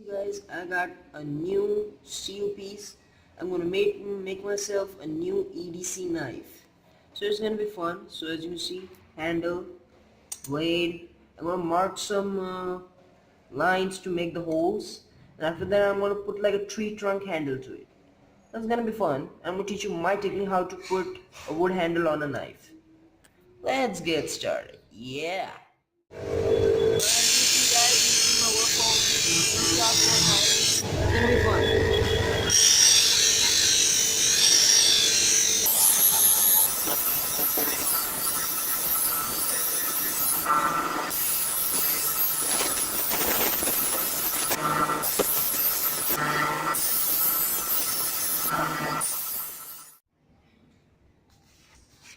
Guys, I got a new steel piece. I'm gonna make myself a new EDC knife. So it's gonna be fun. So as you can see, handle, blade. I'm gonna mark some lines to make the holes, and after that I'm gonna put like a tree trunk handle to it. That's gonna be fun. I'm gonna teach you my technique how to put a wood handle on a knife. Let's get started. Yeah. As you see, guys, this is my work phone. It's gonna be fun.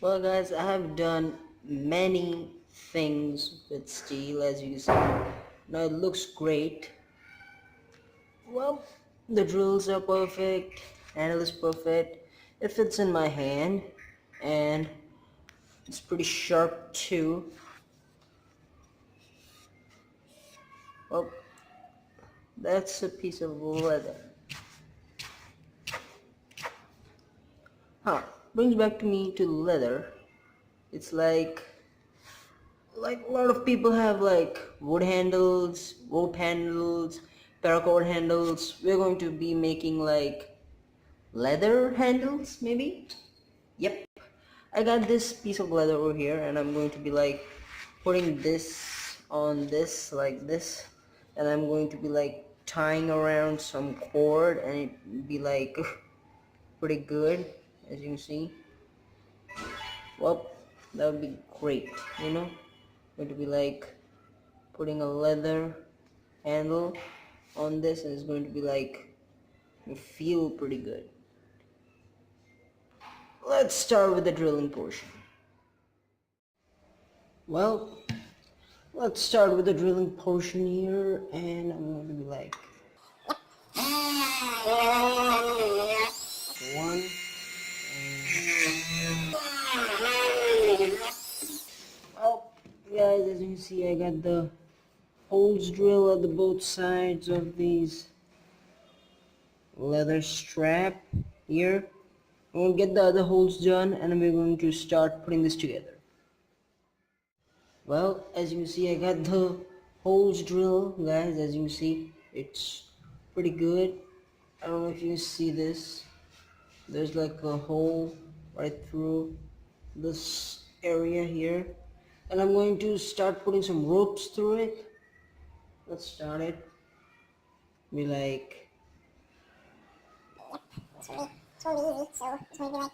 Well guys, I have done many things with steel, as you can see. Now it looks great. Well, the drills are perfect, handle is perfect, it fits in my hand, and it's pretty sharp too. Well, that's a piece of leather. Huh, brings back to me to leather. It's like a lot of people have like wood handles, rope handles, paracord handles. We're going to be making like leather handles, maybe. Yep, I got this piece of leather over here, and I'm going to be like putting this on this like this, and I'm going to be like tying around some cord, and it be like pretty good, as you can see. Well, that would be great, you know. Going to be like putting a leather handle on this, and it's going to be like feel pretty good. Let's start with the drilling portion. Well, let's start with the drilling portion here, and I'm going to be like one. Well, guys, as you can see, I got the holes drilled at the both sides of these leather strap here. We'll get the other holes done, and then we're going to start putting this together. Well, as you can see, I got the holes drilled, guys. As you can see, it's pretty good. I don't know if you can see this. There's like a hole right through this area here, and I'm going to start putting some ropes through it. Let's start it. Be like, It's really easy, so it's going to be like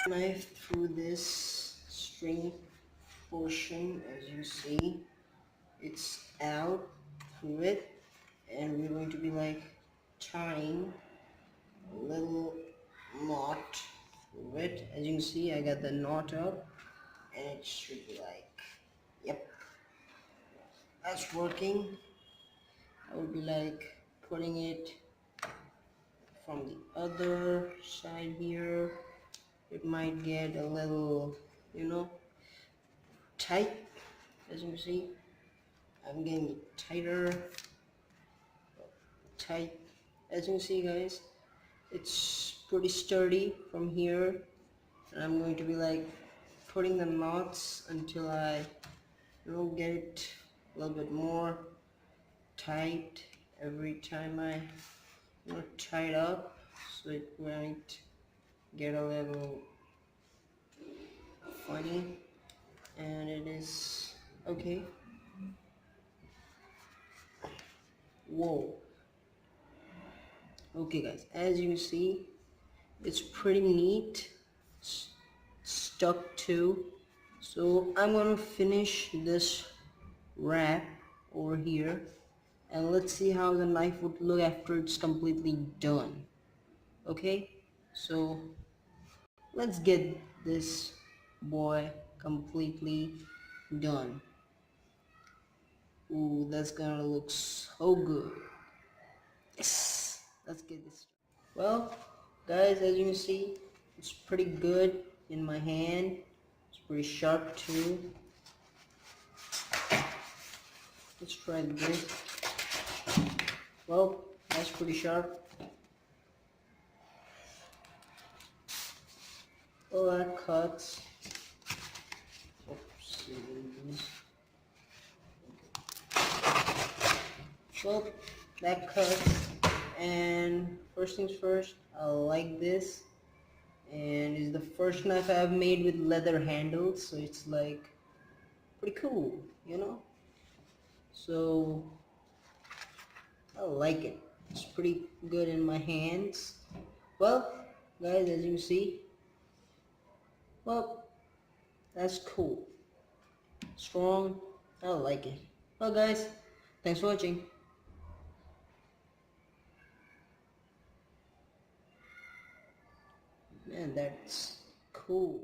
knife through this string portion. As you see, it's out through it, and we're going to be like tying a little knot through it. As you can see, I got the knot up, and it should be like, yep, that's working. I would be like putting it from the other side here. It might get a little, you know, tight. As you can see, I'm getting it tight. As you can see, guys, it's pretty sturdy from here, and I'm going to be like putting the knots until I, you know, get it a little bit more tight every time I, you know, tie it up, so it might get a little funny, and it is okay. Whoa. Okay guys, as you see, it's pretty neat, stuck to. So I'm gonna finish this wrap over here, and let's see how the knife would look after it's completely done. Okay, So let's get this boy completely done. Ooh, that's gonna look so good. Yes, let's get this. Well, guys, as you can see, it's pretty good in my hand. It's pretty sharp too. Let's try this. Well, that's pretty sharp. Oh, that cuts. Oopsies. Well, that cuts. And first things first, I like this. And it's the first knife I've made with leather handles, so it's like pretty cool, you know? So I like it. It's pretty good in my hands. Well, guys, as you can see, well, that's cool. Strong. I like it. Well, guys, thanks for watching. Man, that's cool.